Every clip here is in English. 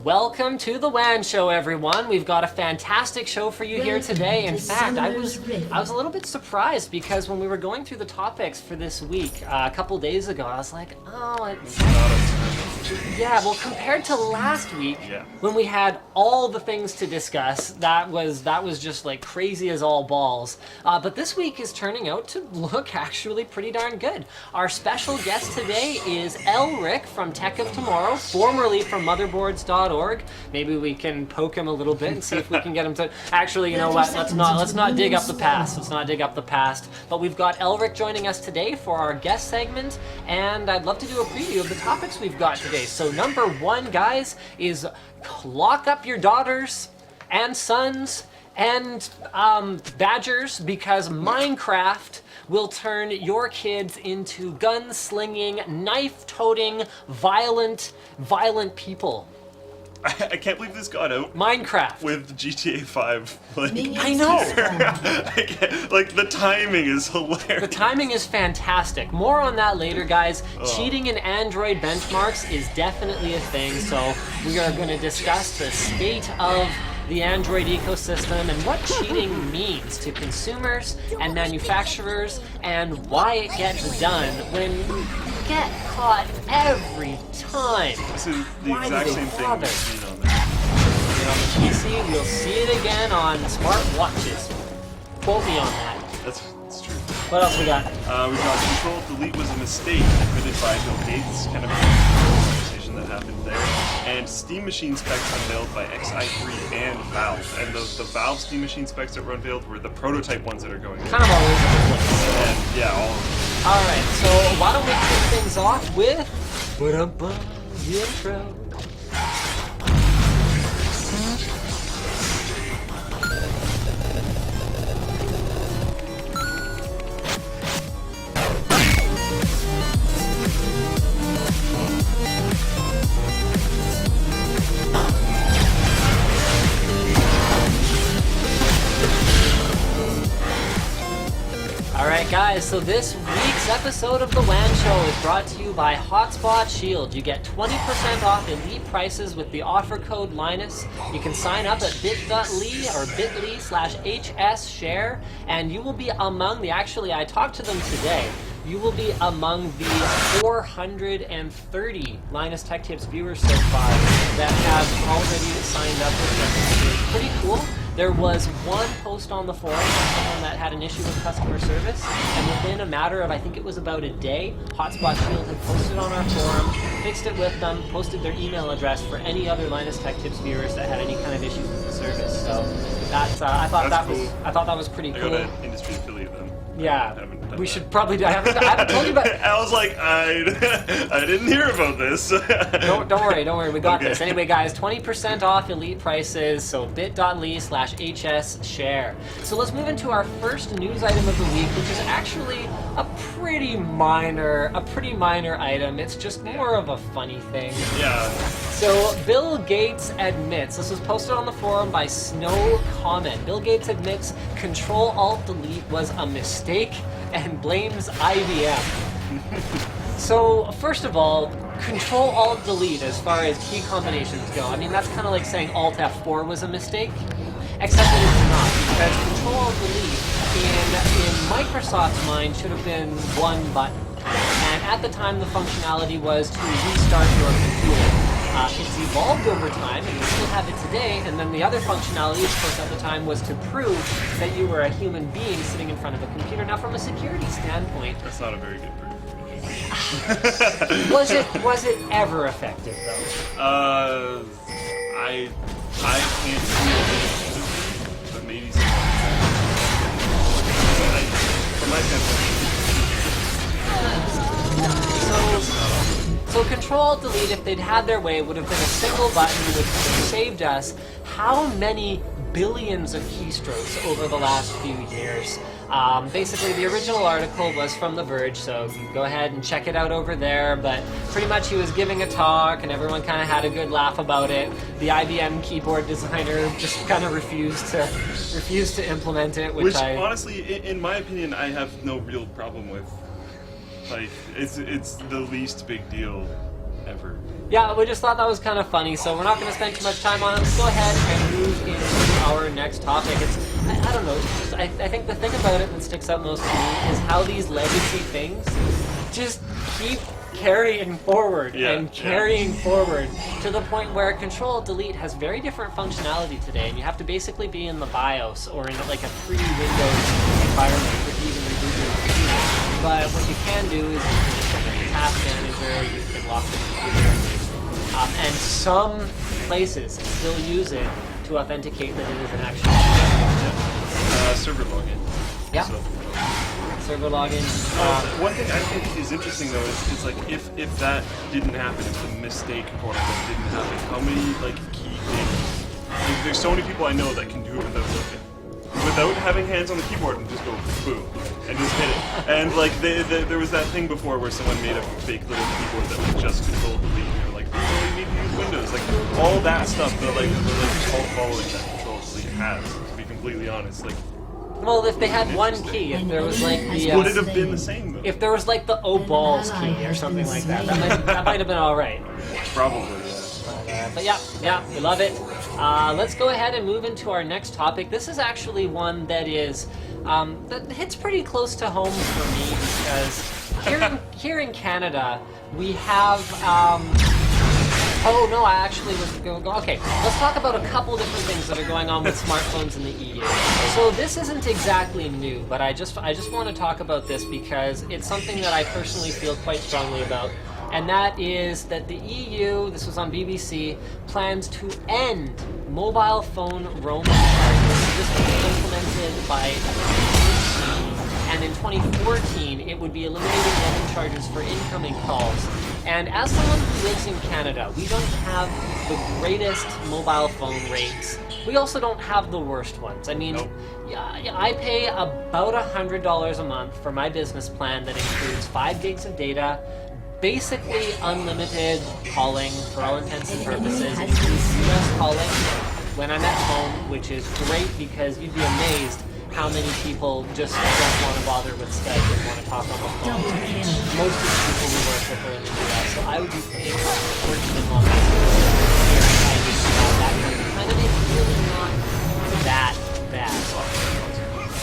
Welcome to the WAN show, everyone. We've got a fantastic show for you here today. In fact, I was a little bit surprised because when we were going through the topics for this week a couple days ago, I was like, oh, it's yeah. Well, compared to last week, when we had all the things to discuss, that was just like crazy as all balls. But this week is turning out to look actually pretty darn good. Our special guest today is Elric from Tech of Tomorrow, formerly from Motherboards.org. Maybe we can poke him a little bit and see if we can get him to. Actually, you know what? Let's not dig up the past. Let's not dig up the past. But we've got Elric joining us today for our guest segment, and I'd love to do a preview of the topics we've got today. So number one, guys, is lock up your daughters and sons and badgers, because Minecraft will turn your kids into gun-slinging, knife-toting, violent people. I can't believe this got out. Minecraft. With GTA 5. I know. Like, the timing is hilarious. The timing is fantastic. More on that later, guys. Cheating in Android benchmarks is definitely a thing, so we are going to discuss the state of the Android ecosystem and what cheating means to consumers and manufacturers and why it gets done when you get caught every time. This is the exact same thing we've seen on the PC, we'll see it again on smart watches. Quote me on that. That's true. What else we got? We got Control-Delete was a mistake admitted by Bill Gates, kind of a conversation that happened there. And Steam Machine specs unveiled by XI3 and Valve. And the Valve Steam Machine specs that were unveiled were the prototype ones that are going in. Kind of all over the place. And yeah, all of them. Alright, so why don't we kick things off with the intro. Alright guys, so this week's episode of the WAN Show is brought to you by Hotspot Shield. You get 20% off elite prices with the offer code Linus. You can sign up at bit.ly or bit.ly/hsshare, and you will be among the, actually I talked to them today, you will be among the 430 Linus Tech Tips viewers so far that have already signed up with them. It's pretty cool. There was one post on the forum from someone that had an issue with customer service, and within a matter of, I think it was about a day, Hotspot Shield had posted on our forum, fixed it with them, posted their email address for any other Linus Tech Tips viewers that had any kind of issues with the service. So that's I thought that was pretty cool. I got an industry affiliate then. Yeah, we should probably do. I haven't told you about it. I was like, I didn't hear about this. Don't worry, we got this. Anyway, guys, 20% off elite prices, so bit.ly/hsshare. So let's move into our first news item of the week, which is actually a pretty minor item. It's just more of a funny thing. Yeah. So Bill Gates admits, this was posted on the forum by Snow Comment. Bill Gates admits Control-Alt-Delete was a mistake and blames IBM. So first of all, Control-Alt-Delete as far as key combinations go, I mean that's kind of like saying Alt-F4 was a mistake, except that it's not, because Control-Alt-Delete in Microsoft's mind should have been one button. And at the time the functionality was to restart your computer. It's evolved over time, and you still have it today, and then the other functionality, of course, at the time was to prove that you were a human being sitting in front of a computer. Now, from a security standpoint... That's not a very good proof. Was it ever effective, though? I can't see it, but maybe from my standpoint... So Control-Delete, if they'd had their way, would have been a single button which would have saved us how many billions of keystrokes over the last few years. Basically, the original article was from The Verge, so you can go ahead and check it out over there, but pretty much he was giving a talk and everyone kind of had a good laugh about it. The IBM keyboard designer just kind of refused to implement it, which honestly, in my opinion, I have no real problem with. Like, it's the least big deal ever. Yeah, we just thought that was kind of funny, so we're not going to spend too much time on it. Let's go ahead and move into our next topic. I don't know, I think the thing about it that sticks out most to me is how these legacy things just keep carrying forward and carrying forward to the point where Control-Delete has very different functionality today, and you have to basically be in the BIOS or in like a pre-Windows environment to even reboot your computer. But what you can do is you can set the task manager, you can lock the computer, and some places still use it to authenticate that it is an actual server login. Yeah. So. Server login. One thing I think is interesting though is like if that didn't happen, if the mistake quote unquote didn't happen, how many like key things? Like, there's so many people I know that can do it without having hands on the keyboard and just go boom and just hit it. And like there was that thing before where someone made a fake little keyboard that was just Control-Delete. And they're like, you only need to use Windows. Like all that stuff, the cult following that Control-Delete has. To be completely honest, like. Well, if they had one key, if there was like the would it have been the same though? if there was like the O balls key or something like that, that might have been all right. Probably, yeah. But yeah, we love it. Let's go ahead and move into our next topic. This is actually one that is that hits pretty close to home for me because here in Canada we have. Oh no, I actually was going to go. Okay, let's talk about a couple different things that are going on with smartphones in the EU. So this isn't exactly new, but I just want to talk about this because it's something that I personally feel quite strongly about. And that is that the EU, this was on BBC, plans to end mobile phone roaming charges. This will be implemented by 2018, and in 2014 it would be eliminating roaming charges for incoming calls. And as someone who lives in Canada, we don't have the greatest mobile phone rates. We also don't have the worst ones. I mean, I pay about $100 a month for my business plan that includes 5 gigs of data, basically unlimited calling for all intents and purposes. It includes US calling when I'm at home, which is great because you'd be amazed how many people just don't want to bother with Skype and want to talk on the phone. Most of the people we work with are in the US, so I would be paying a fortune long here. I just have that kind of it's really not that bad.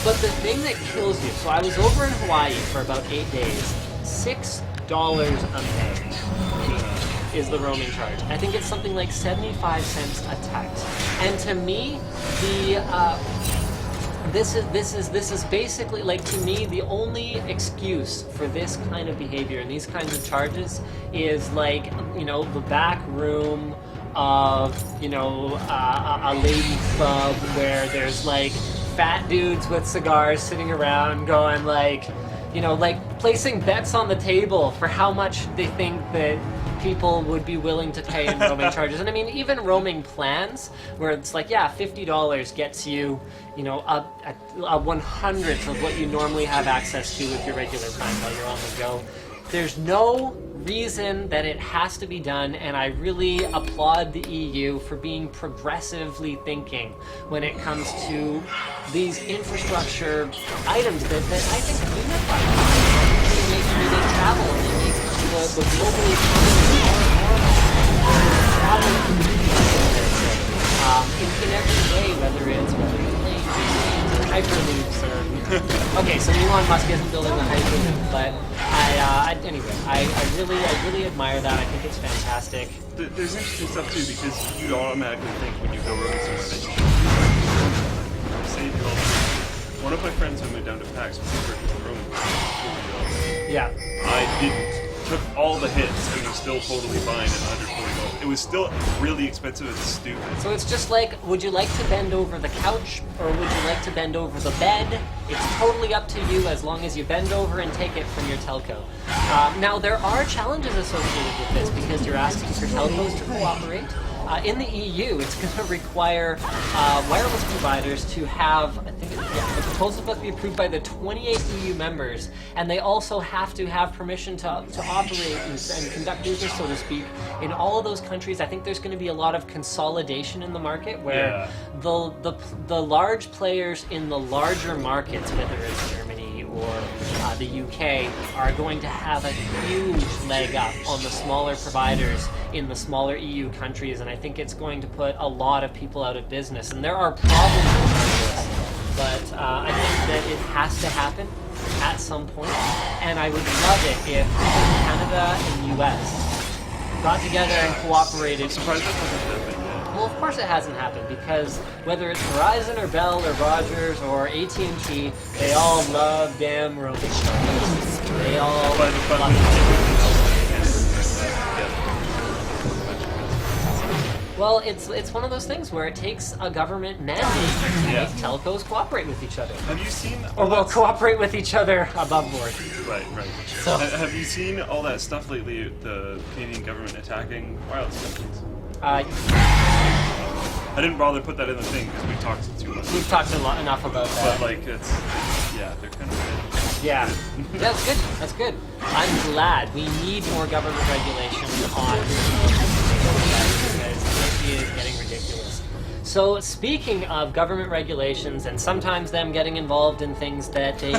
But the thing that kills you, so I was over in Hawaii for about 8 days, $6 a meg is the roaming charge. I think it's something like 75 cents a text. And to me, this is basically, like, to me, the only excuse for this kind of behavior and these kinds of charges is, like, you know, the back room of, you know, a lady club where there's, like, fat dudes with cigars sitting around going, like, you know, like, placing bets on the table for how much they think that people would be willing to pay in roaming charges. And I mean, even roaming plans, where it's like, yeah, $50 gets you, you know, a 100th of what you normally have access to with your regular plan while you're on the go. There's no reason that it has to be done, and I really applaud the EU for being progressively thinking when it comes to these infrastructure items that I think unify. They make everyday travel, and they make the global economy more travel in every way, whether it's planes or hyperloops or okay, so Elon Musk isn't building the hyperloop, but I really admire that. I think it's fantastic. There's interesting stuff too because you'd automatically think when you go roaming somewhere that you save you all. One of my friends who moved down to PAX was for roaming. Yeah. I didn't. Took all the hits and was still totally fine at under $40. It was still really expensive and stupid. So it's just like, would you like to bend over the couch or would you like to bend over the bed? It's totally up to you as long as you bend over and take it from your telco. Now there are challenges associated with this because you're asking for telcos to cooperate. In the EU, it's going to require wireless providers to have, I think, the proposal must be approved by the 28 EU members, and they also have to have permission to operate and conduct business, so to speak, in all of those countries. I think there's going to be a lot of consolidation in the market where the large players in the larger markets, whether it's Germany or the UK, are going to have a huge leg up on the smaller providers in the smaller EU countries, and I think it's going to put a lot of people out of business. And there are problems with this, but I think that it has to happen at some point, and I would love it if Canada and US got together and cooperated. I'm surprised that hasn't happened yet. Well, of course it hasn't happened, because whether it's Verizon or Bell or Rogers or AT&T, they all love damn robots. They all But love Well, it's one of those things where it takes a government mandate to make telcos cooperate with each other. Have you seen Or well, cooperate with each other above board. Right. So- Have you seen all that stuff lately, the Canadian government attacking wireless companies? I didn't bother to put that in the thing because we talked too much. We've talked enough about that. But like it's, they're kind of Yeah, that's good. That's good. I'm glad. We need more government regulation on because it is getting ridiculous. So speaking of government regulations and sometimes them getting involved in things that they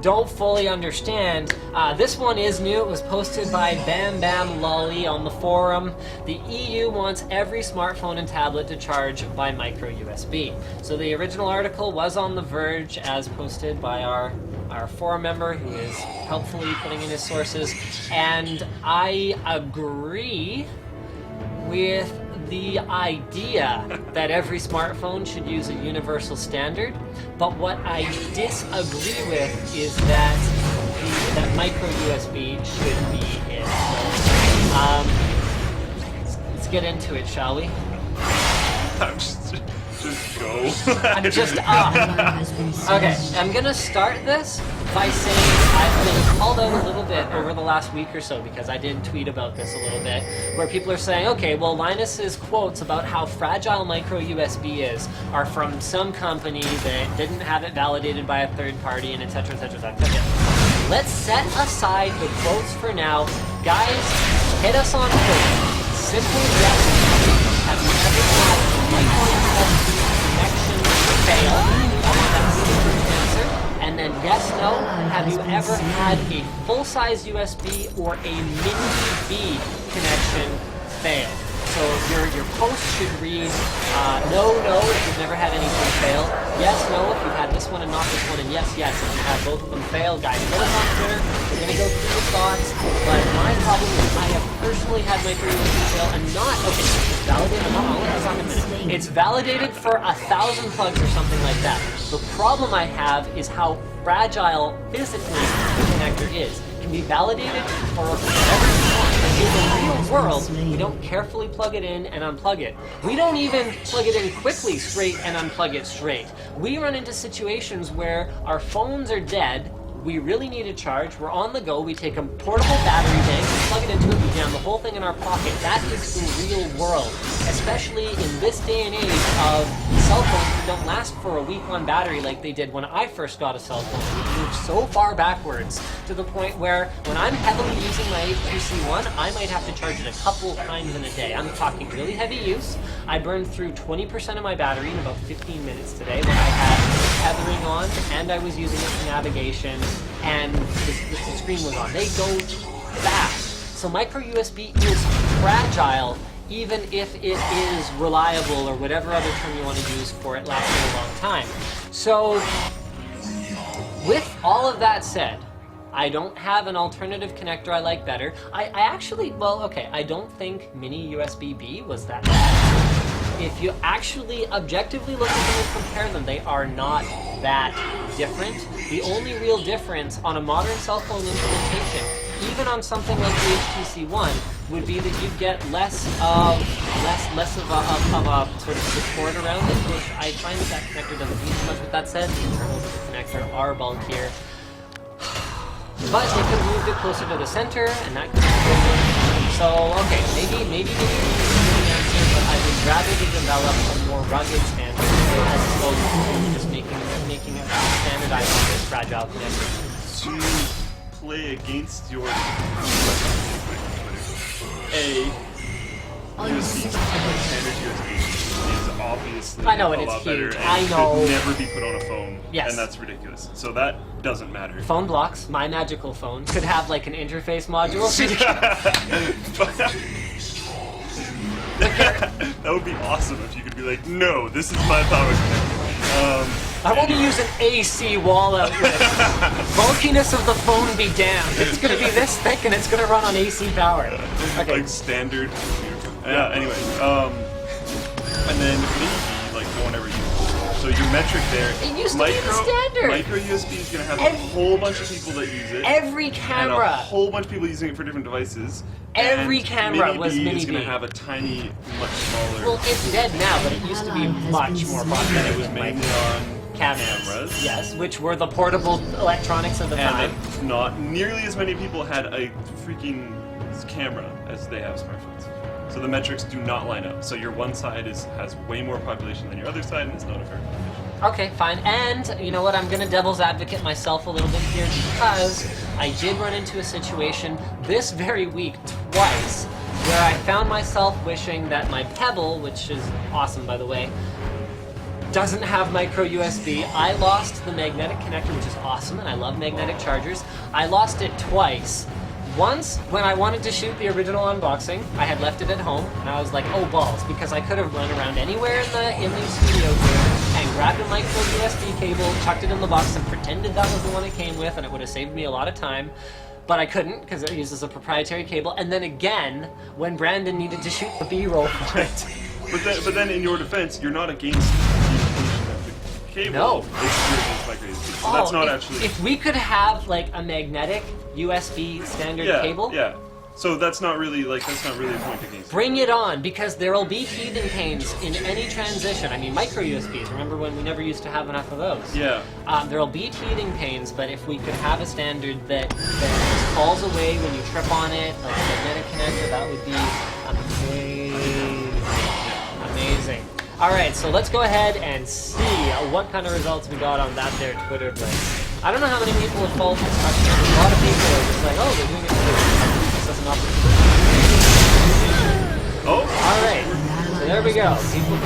don't fully understand, this one is new. It was posted by Bam Bam Lolly on the forum. The EU wants every smartphone and tablet to charge by micro USB. So the original article was on The Verge as posted by our forum member who is helpfully putting in his sources, and I agree with the idea that every smartphone should use a universal standard, but what I disagree with is that that micro USB should be it. Let's get into it, shall we? just go. I'm just okay, I'm gonna start this by saying I've been called out a little bit over the last week or so because I did tweet about this a little bit, where people are saying, okay, well, Linus's quotes about how fragile micro USB is are from some company that didn't have it validated by a third party, and etc. Let's set aside the quotes for now. Guys, hit us on Twitter. Simply yes. Have you ever had a micro USB connection fail? I want that simple answer. And then yes, no. Have you ever had a full-size USB or a mini B connection fail? So your post should read no if you've never had anything fail, yes, no if you've had this one and not this one, and yes if you've had both of them fail. Guys, hit us on Twitter. We're going to go through your thoughts, but my problem is I have personally had micro USB fail and not, okay, it's validated, I'll let this on in a minute. It's validated for 1,000 plugs or something like that. The problem I have is how fragile physically the connector is. It can be validated for whatever you want. In the real world, we don't carefully plug it in and unplug it. We don't even plug it in quickly straight and unplug it straight. We run into situations where our phones are dead, we really need a charge, we're on the go, we take a portable battery bank, we plug it into it, we jam the whole thing in our pocket. That is the real world, especially in this day and age of cell phones that don't last for a week on battery like they did when I first got a cell phone. We've moved so far backwards to the point where when I'm heavily using my HTC One, I might have to charge it a couple of times in a day. I'm talking really heavy use. I burned through 20% of my battery in about 15 minutes today when I had tethering on and I was using it for navigation and the screen was on. They go fast. So micro USB is fragile even if it is reliable or whatever other term you want to use for it lasting a long time. So with all of that said, I don't have an alternative connector I like better. I actually, well, okay, I don't think mini USB-B was that bad. If you actually objectively look at them and compare them, they are not that different. The only real difference on a modern cell phone implementation, even on something like the HTC One, would be that you'd get less of a sort of support around it, which I find that connector doesn't need as much. With that said, the internals of the connector are bulkier. But they could move it closer to the center, and that could be different. So, okay, maybe the answer, but I would rather they develop a more rugged standard as opposed to just making it standardized on this fragile connector. To play against your USB, like standard USB, is obviously I know, and a it's lot better huge. and I know. could never be put on a phone. Yes. And that's ridiculous. So that doesn't matter. Phone blocks, my magical phone, could have like an interface module. So you can... That would be awesome if you could be like, no, this is my power connector. I want to use an AC wall outlet. Bulkiness of the phone be damned. It's going to be this thick and it's going to run on AC power. Okay. Like standard. Yeah. Anyway, and then maybe like no one ever uses it. So your metric there. It used to be the standard. Micro USB is going to have a whole bunch of people that use it. Every And camera. a whole bunch of people using it for different devices. Every And camera was Mini Mini is going B. to have a tiny, much smaller. Well, it's dead now, but it used to be much more popular. it was mainly on cameras. Yes, which were the portable electronics of the time. And not nearly as many people had a freaking camera as they have smartphones. So the metrics do not line up. So your one side has way more population than your other side, and it's not a fair competition. Okay, fine. And you know what? I'm gonna devil's advocate myself a little bit here because I did run into a situation this very week twice where I found myself wishing that my Pebble, which is awesome by the way, doesn't have micro USB. I lost the magnetic connector, which is awesome, and I love magnetic chargers. I lost it twice. Once, when I wanted to shoot the original unboxing, I had left it at home, and I was like, oh balls, because I could have run around anywhere in the studio here and grabbed a micro USB cable, chucked it in the box, and pretended that was the one it came with, and it would have saved me a lot of time. But I couldn't, because it uses a proprietary cable. And then again, when Brandon needed to shoot the B-roll for it. But then, in your defense, you're not against the inclusion of the cable. No. It's against micro USB. So that's not actually. If we could have like a magnetic USB standard cable. Yeah. So that's not really a point against. Bring it on, because there will be teething pains in any transition. I mean, micro USBs. Remember when we never used to have enough of those? Yeah. There will be teething pains, but if we could have a standard that just falls away when you trip on it, like a magnetic connector, that would be amazing. Amazing. All right, so let's go ahead and see what kind of results we got on that there Twitter blitz. I don't know how many people have followed this question. A lot of people are just like, oh, they're doing it too. This is an opportunity. Oh. All right. So there we go. People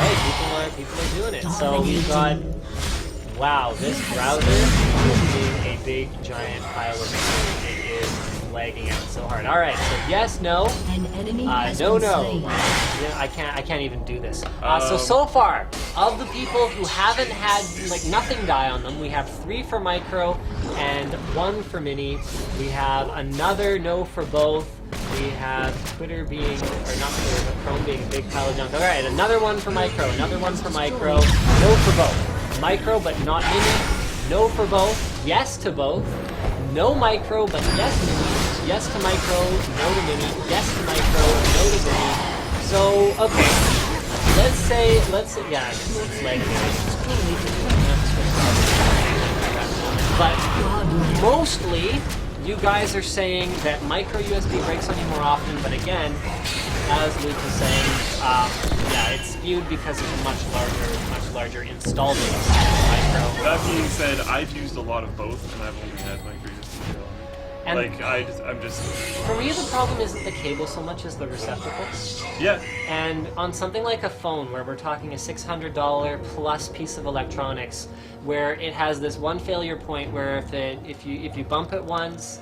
are doing it. So we've got. Wow, this browser is being a big giant pile of food. It is lagging out so hard. All right. So yes, no. No. Yeah, I can't even do this. So far, of the people who haven't had like nothing die on them, we have 3 for micro and 1 for mini. We have another no for both. We have Twitter being, or not Twitter, but Chrome being a big pile of junk. All right, another 1 for micro, another 1 for micro, no for both. Micro but not mini, no for both, yes to both, no micro but yes to mini, yes to micro, no to mini, yes to micro, no to mini. So, okay, let's say, yeah, it's like, but mostly, you guys are saying that micro USB breaks on you more often, but again, as Luke was saying, yeah, it's skewed because of a much larger install base of micro. That being said, I've used a lot of both, and I've only had micro USB on. And like I'm just. For me, the problem isn't the cable so much as the receptacle. Yeah. And on something like a phone, where we're talking a $600 plus piece of electronics, where it has this one failure point where if you bump it once,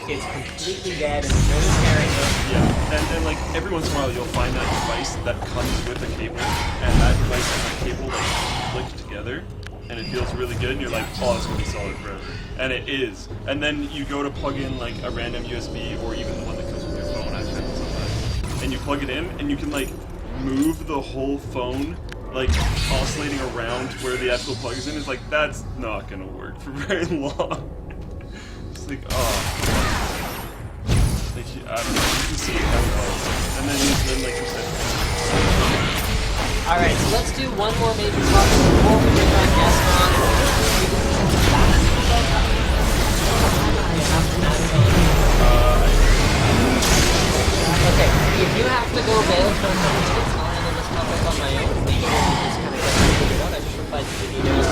it's completely dead and no repairing it. Yeah, and then like every once in a while you'll find that device that comes with a cable, and that device and that cable like click together, and it feels really good, and you're like, oh, it's gonna be solid forever. And it is. And then you go to plug in like a random USB or even the one that comes with your phone, I've had sometimes, and you plug it in, and you can like move the whole phone like oscillating around where the actual plug is in. It's like, that's not gonna work for very long. It's like, oh. Like, I don't know, you can see how it goes. And then like you said. Alright, so let's do one more major topic before we bring our guest on. Okay, if you have to go bail for a couple minutes, I'll handle this topic on my own. Maybe we'll just kind of get figured it out. I just replied to the email.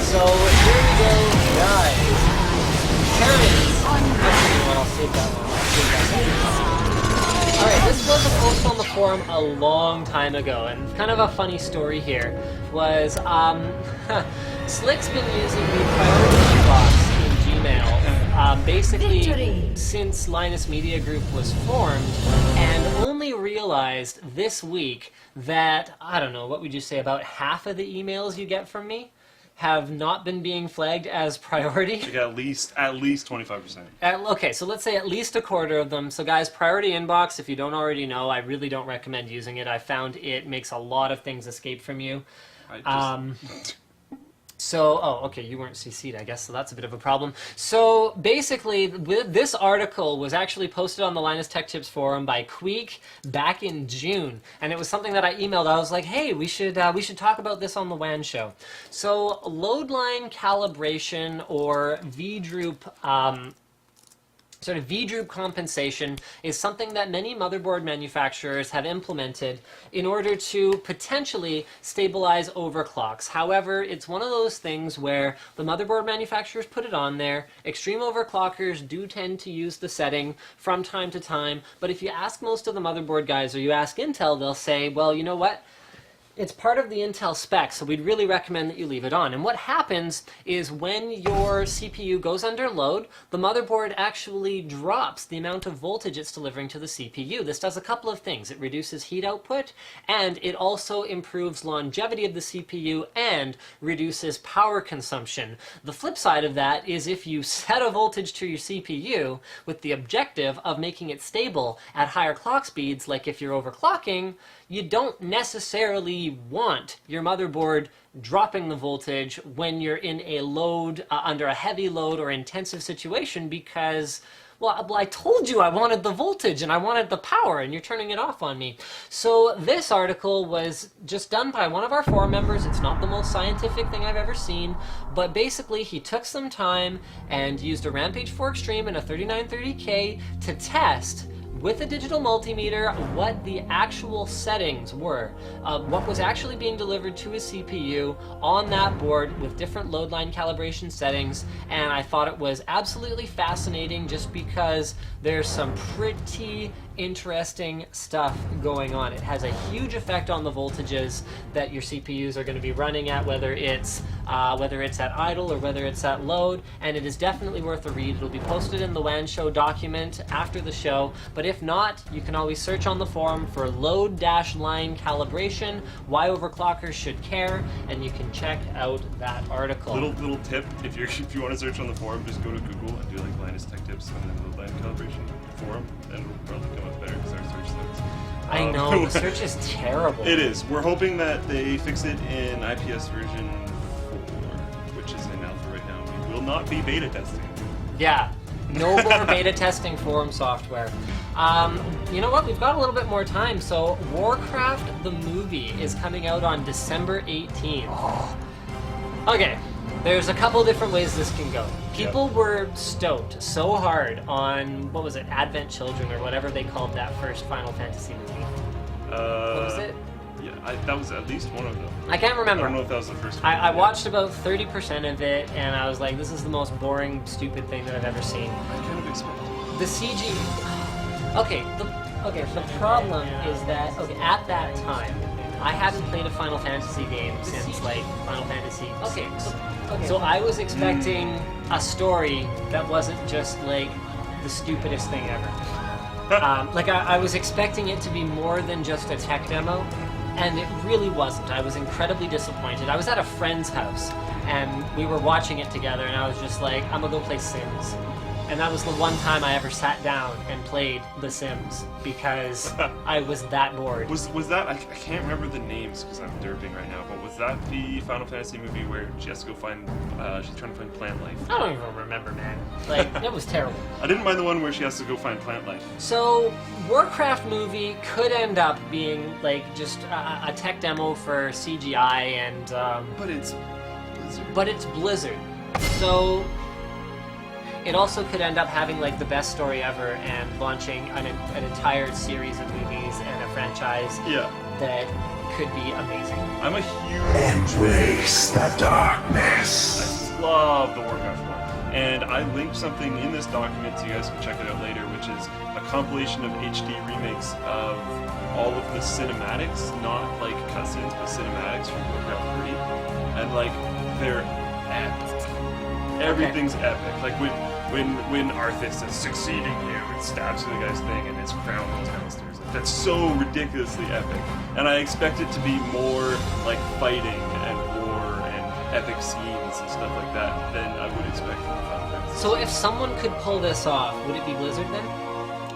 So here we go, guys. Actually, you know what? I'll save that one. Alright, this was a post on the forum a long time ago, and kind of a funny story here was Slick's been using the priority box in Gmail basically since Linus Media Group was formed, and only realized this week that, I don't know, what would you say, about half of the emails you get from me have not been being flagged as priority. Like at least 25%. Okay, so let's say at least a quarter of them. So guys, priority inbox, if you don't already know, I really don't recommend using it. I found it makes a lot of things escape from you. Okay, you weren't CC'd, I guess, so that's a bit of a problem. So basically, this article was actually posted on the Linus Tech Tips forum by Queek back in June, and it was something that I emailed. I was like, hey, we should talk about this on the WAN show. So load line calibration, or VDROOP, sort of VDROOP compensation, is something that many motherboard manufacturers have implemented in order to potentially stabilize overclocks. However, it's one of those things where the motherboard manufacturers put it on there. Extreme overclockers do tend to use the setting from time to time, but if you ask most of the motherboard guys, or you ask Intel, they'll say, well, you know what? It's part of the Intel spec, so we'd really recommend that you leave it on. And what happens is when your CPU goes under load, the motherboard actually drops the amount of voltage it's delivering to the CPU. This does a couple of things. It reduces heat output, and it also improves longevity of the CPU and reduces power consumption. The flip side of that is if you set a voltage to your CPU with the objective of making it stable at higher clock speeds, like if you're overclocking, you don't necessarily want your motherboard dropping the voltage when you're in a load, under a heavy load or intensive situation, because, well, I told you I wanted the voltage and I wanted the power, and you're turning it off on me. So this article was just done by one of our forum members. It's not the most scientific thing I've ever seen, but basically he took some time and used a Rampage 4 Extreme and a 3930K to test with a digital multimeter what the actual settings were, what was actually being delivered to his CPU on that board with different load line calibration settings. And I thought it was absolutely fascinating just because there's some pretty interesting stuff going on. It has a huge effect on the voltages that your CPUs are going to be running at, whether it's at idle or whether it's at load, and it is definitely worth a read. It'll be posted in the WAN show document after the show, but if not, you can always search on the forum for load-line calibration, why overclockers should care, and you can check out that article. Little tip, if you want to search on the forum, just go to Google and do like Linus Tech Tips and then the line calibration forum, and it'll probably come up better because our search sucks. I know, the search is terrible. It is. We're hoping that they fix it in IPS version 4, which is in alpha right now. We will not be beta testing. Yeah, no more beta testing forum software. You know what? We've got a little bit more time. So Warcraft the movie is coming out on December 18th. Okay, there's a couple different ways this can go. People were stoked so hard on, what was it, Advent Children or whatever they called that first Final Fantasy movie. What was it? Yeah, that was at least one of them. I can't remember. I don't know if that was the first one. I watched about 30% of it, and I was like, this is the most boring, stupid thing that I've ever seen. I kind of expected it. The CG... Okay, the problem is that, at that time, I hadn't played a Final Fantasy game since, like, Final Fantasy VI. So I was expecting a story that wasn't just, like, the stupidest thing ever. I was expecting it to be more than just a tech demo, and it really wasn't. I was incredibly disappointed. I was at a friend's house, and we were watching it together, and I was just like, I'm gonna go play Sims. And that was the one time I ever sat down and played The Sims, because I was that bored. Was that, I can't remember the names because I'm derping right now, but was that the Final Fantasy movie where she has to go find, she's trying to find plant life? I don't even remember, man. Like, it was terrible. I didn't mind the one where she has to go find plant life. So, Warcraft movie could end up being, like, just a tech demo for CGI and, But it's Blizzard. But it's Blizzard. So... It also could end up having, like, the best story ever and launching an entire series of movies and a franchise that could be amazing. I'm a huge... Embrace the darkness. I love the Warcraft one. And I linked something in this document so you guys can check it out later, which is a compilation of HD remakes of all of the cinematics, not like cutscenes, but cinematics from Warcraft 3. And like, they're epic. Everything's epic. Like when Arthas is succeeding you and stabs through the guy's thing and his crown goes downstairs. Like, that's so ridiculously epic. And I expect it to be more like fighting and war and epic scenes and stuff like that than I would expect from Final Fantasy. So if someone could pull this off, would it be Blizzard then?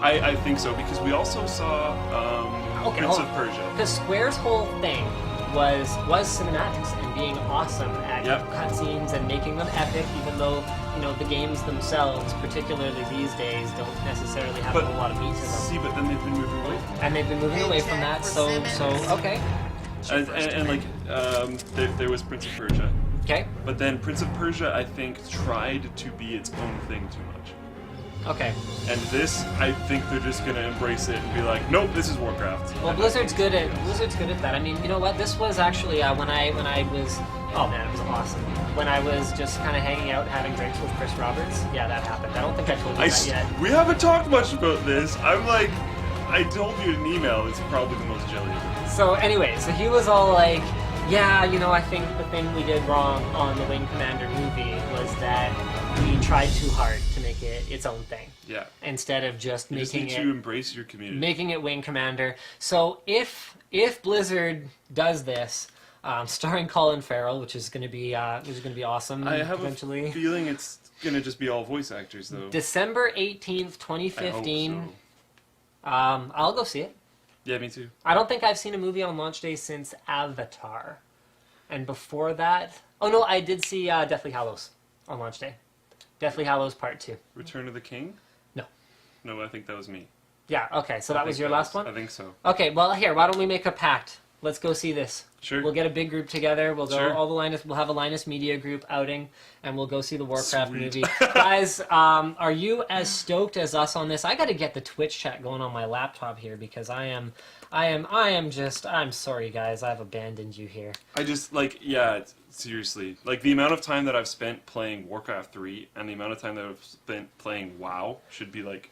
I think so, because we also saw Prince of Persia. Because Square's whole thing was cinematics and being awesome at cutscenes and making them epic, even though, you know, the games themselves, particularly these days, don't necessarily have a whole lot of meat to them. See, but then they've been moving away from that. And they've been moving away from that, so okay. And like, there was Prince of Persia. Okay. But then Prince of Persia, I think, tried to be its own thing too much. Okay. And this, I think they're just gonna embrace it and be like, nope, this is Warcraft. Well, Blizzard's good at that. I mean, you know what? This was actually when I was, oh man, it was awesome. When I was just kind of hanging out, having drinks with Chris Roberts. Yeah, that happened. I don't think I told you that yet. We haven't talked much about this. I'm like, I told you in an email. It's probably the most jelly ever. So anyway, so he was all like, yeah, you know, I think the thing we did wrong on the Wing Commander movie was that we tried too hard to make it its own thing. Yeah. Instead of just making it to embrace your community. Making it Wing Commander. So if Blizzard does this, starring Colin Farrell, which is going to be awesome. I have eventually. A feeling it's going to just be all voice actors though. December 18th, 2015. I hope so. I'll go see it. Yeah, me too. I don't think I've seen a movie on launch day since Avatar. And before that... Oh, no, I did see Deathly Hallows on launch day. Deathly Hallows Part 2. Return of the King? No. No, I think that was me. Yeah, okay, so that was your last one? I think so. Okay, well, here, why don't we make a pact? Let's go see this. Sure. We'll get a big group together. We'll go Sure. We'll have a Linus Media Group outing, and we'll go see the Warcraft Sweet. movie. Guys, are you as stoked as us on this? I got to get the Twitch chat going on my laptop here because I'm sorry, guys. I've abandoned you here. I just, like, yeah, seriously. Like, the amount of time that I've spent playing Warcraft 3 and the amount of time that I've spent playing WoW should be, like,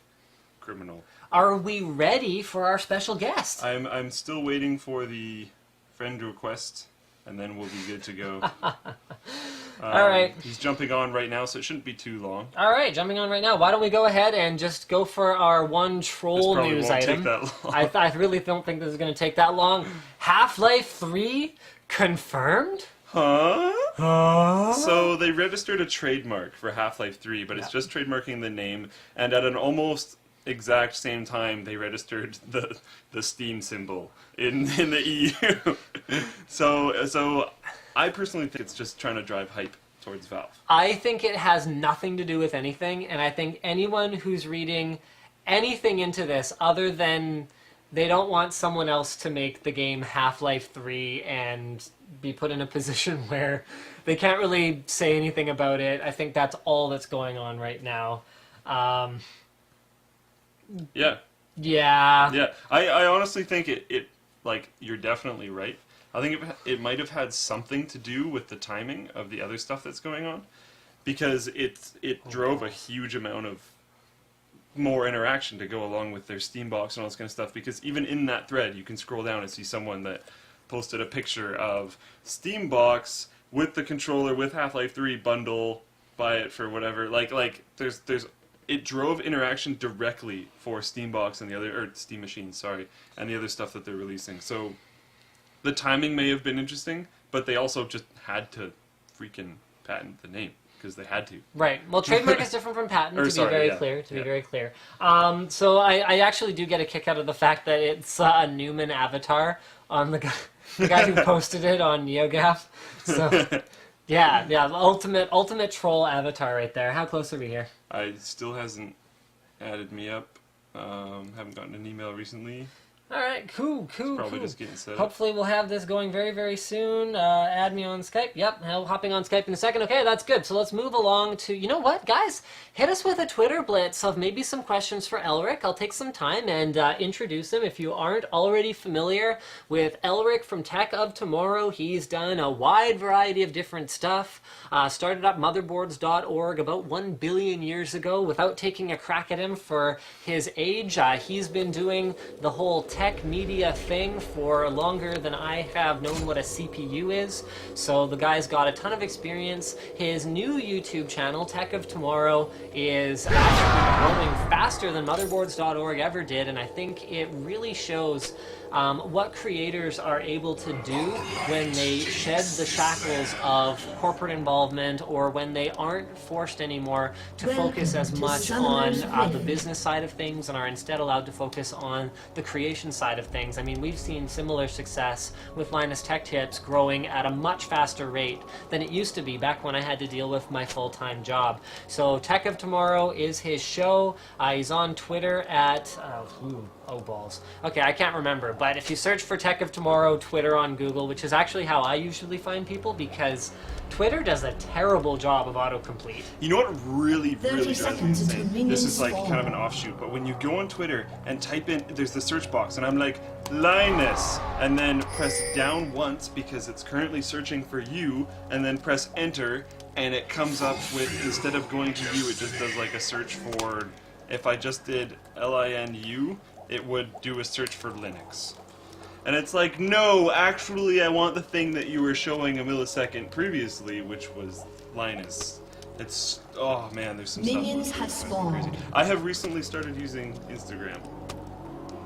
criminal. Are we ready for our special guest? I'm still waiting for the friend request, and then we'll be good to go. All right. He's jumping on right now, so it shouldn't be too long. All right, jumping on right now. Why don't we go ahead and just go for our one troll news item? This probably won't take that long. I really don't think this is going to take that long. Half-Life 3 confirmed? Huh? So they registered a trademark for Half-Life 3, but it's just trademarking the name, and at an almost exact same time they registered the Steam symbol in the EU. So I personally think it's just trying to drive hype towards Valve. I think it has nothing to do with anything, and I think anyone who's reading anything into this other than they don't want someone else to make the game Half-Life 3 and be put in a position where they can't really say anything about it. I think that's all that's going on right now. Yeah. Yeah. Yeah. I honestly think it like, you're definitely right. I think it might have had something to do with the timing of the other stuff that's going on, because it drove a huge amount of more interaction to go along with their Steam box and all this kind of stuff, because even in that thread you can scroll down and see someone that posted a picture of Steam box with the controller with Half-Life 3 bundle, buy it for whatever. Like there's it drove interaction directly for Steambox and the other, or Steam Machines, sorry, and the other stuff that they're releasing. So the timing may have been interesting, but they also just had to freaking patent the name because they had to. Right. Well, trademark is different from patent, to be very clear. So I actually do get a kick out of the fact that it's a Newman avatar on the guy who posted it on NeoGAF. So. Yeah, ultimate troll avatar right there. How close are we here? I still hasn't added me up. Haven't gotten an email recently. All right, cool. Probably just getting set up. Hopefully we'll have this going very, very soon. Add me on Skype. Yep, hopping on Skype in a second. Okay, that's good. So let's move along to, you know what, guys? Hit us with a Twitter blitz of maybe some questions for Elric. I'll take some time and introduce him. If you aren't already familiar with Elric from Tech of Tomorrow, he's done a wide variety of different stuff. Started up motherboards.org about 1 billion years ago without taking a crack at him for his age. He's been doing the whole tech media thing for longer than I have known what a CPU is. So the guy's got a ton of experience. His new YouTube channel, Tech of Tomorrow, is actually growing faster than motherboards.org ever did, and I think it really shows what creators are able to do when they shed the shackles of corporate involvement, or when they aren't forced anymore to focus as much on the business side of things and are instead allowed to focus on the creation side of things. I mean, we've seen similar success with Linus Tech Tips growing at a much faster rate than it used to be back when I had to deal with my full-time job. So Tech of Tomorrow is his show. He's on Twitter at oh balls. Okay, I can't remember, but if you search for Tech of Tomorrow, Twitter on Google, which is actually how I usually find people, because Twitter does a terrible job of autocomplete. You know what really drives me insane? This is like spawn. kind of an offshoot, but when you go on Twitter and type in, there's the search box, and I'm like, Linus, and then press down once because it's currently searching for you, and then press enter, and it comes up with, instead of going to you, it just does like a search for, if I just did LINU, it would do a search for Linux. And it's like, no, actually I want the thing that you were showing a millisecond previously, which was Linus. It's, oh man, there's some Minions stuff have that's spawned. crazy. I have recently started using Instagram.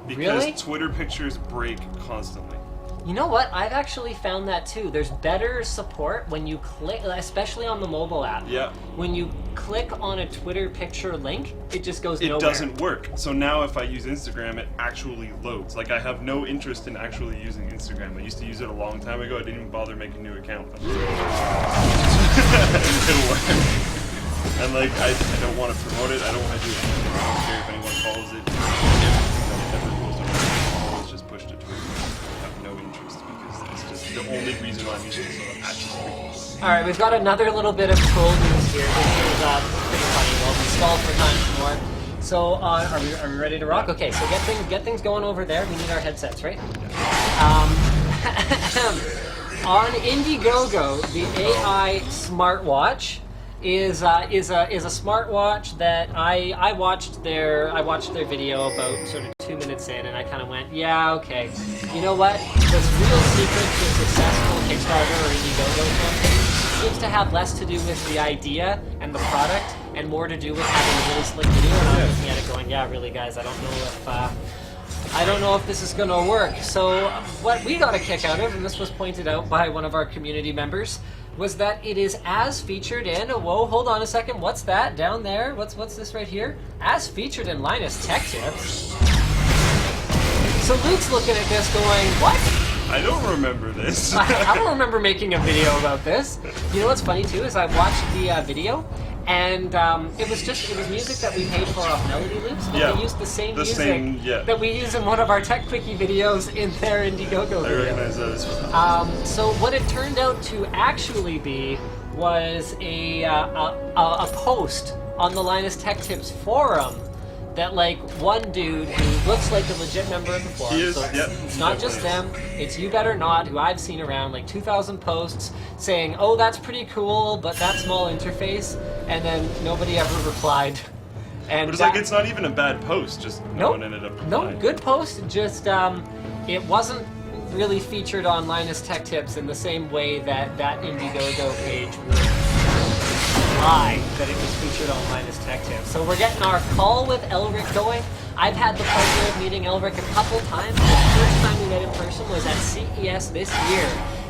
Because Really? Twitter pictures break constantly. You know what? I've actually found that too. There's better support when you click, especially on the mobile app. Yeah. When you click on a Twitter picture link, it just goes nowhere. It doesn't work. So now if I use Instagram, it actually loads. Like, I have no interest in actually using Instagram. I used to use it a long time ago. I didn't even bother making a new account. It'll work. And like, I don't want to promote it. I don't want to do anything. I don't care if anyone follows it. Everything that I ever post on it, I'll always just push to Twitter. I have no interest because it's just the only reason why I'm using it. So I'm actually All right, we've got another little bit of troll news here. This is pretty funny. Well, we stalled for time some more. So, are we ready to rock? Okay, so get things going over there. We need our headsets, right? On Indiegogo, the AI smartwatch is a smartwatch that I watched their video about sort of 2 minutes in, and I kind of went, yeah, okay. You know what? The real secret to a successful Kickstarter or Indiegogo campaign seems to have less to do with the idea and the product, and more to do with having a really slick video. And I'm looking at it going, yeah, really, guys, I don't know if this is going to work. So what we got a kick out of, and this was pointed out by one of our community members, was that it is as featured in, whoa, hold on a second, what's that down there? What's this right here? As featured in Linus Tech Tips. So Luke's looking at this going, what? I don't remember this. I don't remember making a video about this. You know what's funny too is I watched the video, and it was music that we paid for off Melody Loops, but Yeah. they used the same The music same, yeah. that we use in one of our Tech Quickie videos in their Indiegogo I video. recognize that as well. So what it turned out to actually be was a post on the Linus Tech Tips forum that, like, one dude who looks like a legit member of the forum, He is, so yep, it's not just them, it's You Better Not, who I've seen around like 2,000 posts saying, oh, that's pretty cool, but that small interface, and then nobody ever replied. And But it's like, it's not even a bad post, just no one ended up replying. No, good post, just it wasn't really featured on Linus Tech Tips in the same way that Indiegogo page would lie that it was featured on Linus Tech Tips. So we're getting our call with Elric going. I've had the pleasure of meeting Elric a couple times. The first time we met in person was at CES this year,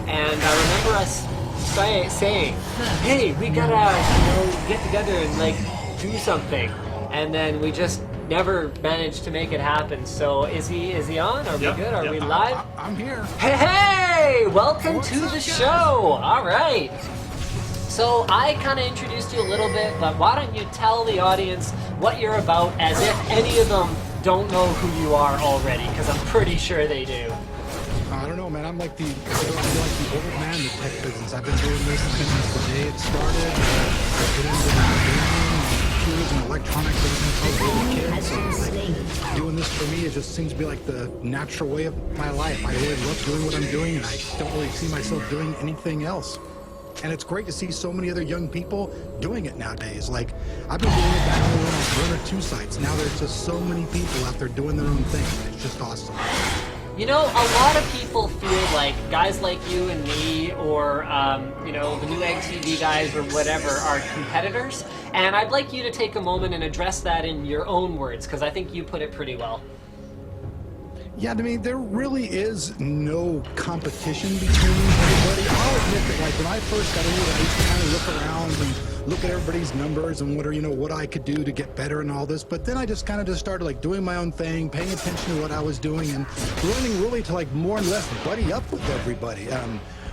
and I remember us saying, hey, we gotta, get together and like do something, and then we just never managed to make it happen. So is he on? Are we Yep, good? Are yep. we live? I'm here. Hey! Welcome What's to up, the guys? show! Alright. So I kind of introduced you a little bit, but why don't you tell the audience what you're about, as if any of them don't know who you are already, because I'm pretty sure they do. I don't know, man. I'm like the old man in the tech business. I've been doing this since the day it started. I've been into computers and electronics ever since I was a little kid. So like, doing this for me, it just seems to be like the natural way of my life. I really love doing what I'm doing, and I don't really see myself doing anything else. And it's great to see so many other young people doing it nowadays. Like, I've been doing it back when on 1 or 2 sites. Now there's just so many people out there doing their own thing. It's just awesome. You know, a lot of people feel like guys like you and me, or, you know, the Newegg TV guys or whatever, are competitors. And I'd like you to take a moment and address that in your own words, because I think you put it pretty well. Yeah, I mean, there really is no competition between everybody. I'll admit that, like, when I first got into it, I used to kind of look around and look at everybody's numbers and what are, you know, what I could do to get better and all this. But then I just kind of just started, like, doing my own thing, paying attention to what I was doing, and learning really to, like, more and less buddy up with everybody.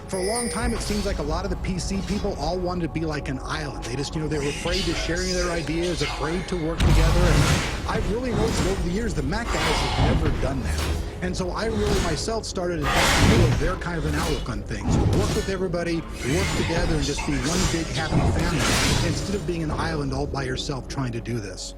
For a long time, it seems like a lot of the PC people all wanted to be like an island. They just, you know, they were afraid to sharing their ideas, afraid to work together. And I've really noticed over the years the Mac guys have never done that. And so I really myself started adopting more of their kind of an outlook on things. Work with everybody, work together, and just be one big happy family instead of being an island all by yourself trying to do this.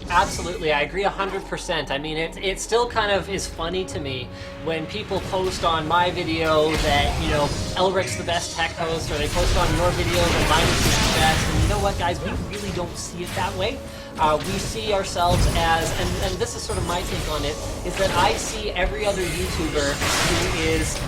Absolutely, I agree 100%. I mean, it still kind of is funny to me when people post on my video that, you know, Elric's the best tech host, or they post on your video that Linus is the best. And you know what, guys, we really don't see it that way. We see ourselves as, and this is sort of my take on it, is that I see every other YouTuber who is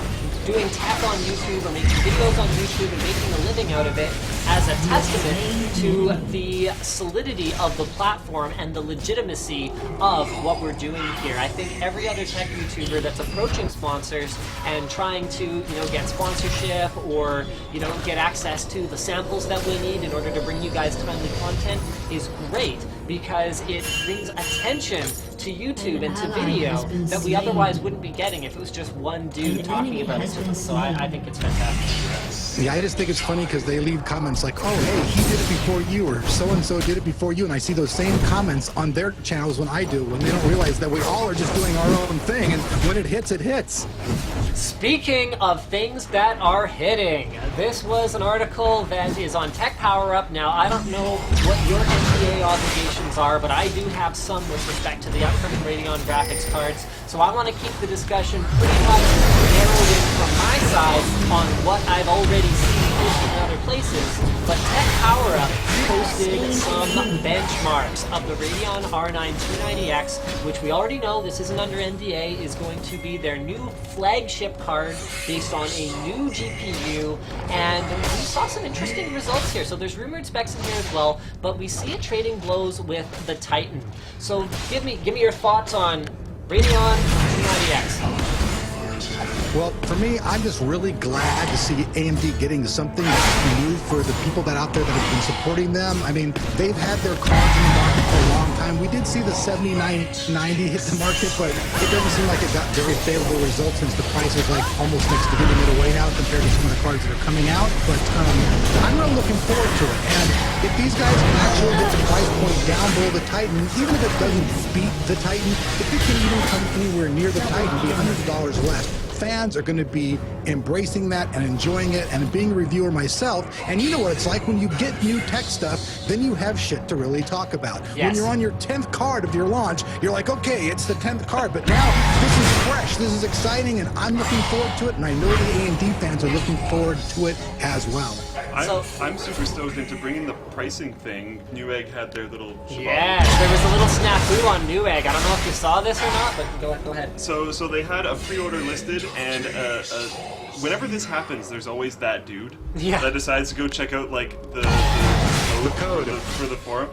doing tech on YouTube or making videos on YouTube and making a living out of it as a testament to the solidity of the platform and the legitimacy of what we're doing here. I think every other tech YouTuber that's approaching sponsors and trying to, you know, get sponsorship or, you know, get access to the samples that we need in order to bring you guys timely content is great, because it brings attention to YouTube and to video that we otherwise wouldn't be getting if it was just one dude talking about it to us. So I think it's fantastic. Yeah, I just think it's funny because they leave comments like, oh, hey, he did it before you, or so-and-so did it before you, and I see those same comments on their channels when I do, when they don't realize that we all are just doing our own thing, and when it hits, it hits. Speaking of things that are hitting, this was an article that is on Tech Power Up. Now, I don't know what your NDA obligations are, but I do have some with respect to the upcoming Radeon graphics cards, so I want to keep the discussion pretty much narrowed in from my side on what I've already seen posted in other places. But Tech Power Up posted some benchmarks of the Radeon R9 290X, which we already know, this isn't under NDA, is going to be their new flagship card based on a new GPU, and we saw some interesting results here. So there's rumored specs in here as well, but we see it trading blows with the Titan. So give me your thoughts on Radeon 290X. Well, for me, I'm just really glad to see AMD getting something that's new for the people that out there that have been supporting them. I mean, they've had their cards in the market for a long time. We did see the 7990 hit the market, but it doesn't seem like it got very favorable results since the price is like almost next to giving it away now compared to some of the cards that are coming out. But I'm really looking forward to it. And if these guys can actually get the price point down below the Titan, even if it doesn't beat the Titan, if it can even come anywhere near the Titan, be $100 less. Fans are going to be embracing that and enjoying it, and being a reviewer myself, and you know what it's like when you get new tech stuff, then you have shit to really talk about. Yes. When you're on your 10th card of your launch, you're like, okay, it's the 10th card, but now this is fresh, this is exciting, and I'm looking forward to it, and I know the AMD fans are looking forward to it as well. I'm super stoked, and to bring in the pricing thing, Newegg had their little shabbat. Yes, there was a little snafu on Newegg. I don't know if you saw this or not, but go ahead. So they had a pre-order listed, and whenever this happens, there's always that dude that decides to go check out like the code for the forum,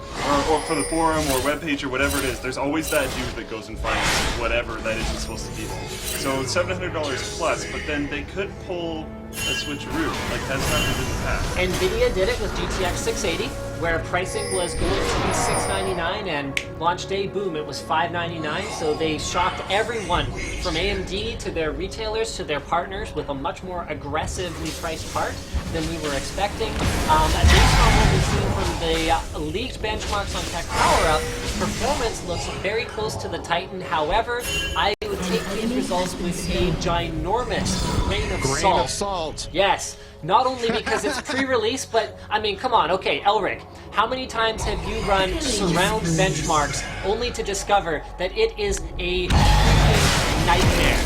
or for the forum or webpage or whatever it is. There's always that dude that goes and finds whatever that isn't supposed to be there. So $700 plus, but then they could pull a switcheroo, like that's happened in the past. NVIDIA did it with GTX 680, where pricing was going to be $699, and launch day, boom, it was $599. So they shocked everyone from AMD to their retailers to their partners with a much more aggressively priced part. than we were expecting. Based on what we've seen from the leaked benchmarks on Tech Power Up, performance looks very close to the Titan. However, I would take these results with a ginormous grain of salt. Yes, not only because it's pre-release, but I mean, come on, okay, Elric, how many times have you run surround benchmarks only to discover that it is a freaking nightmare?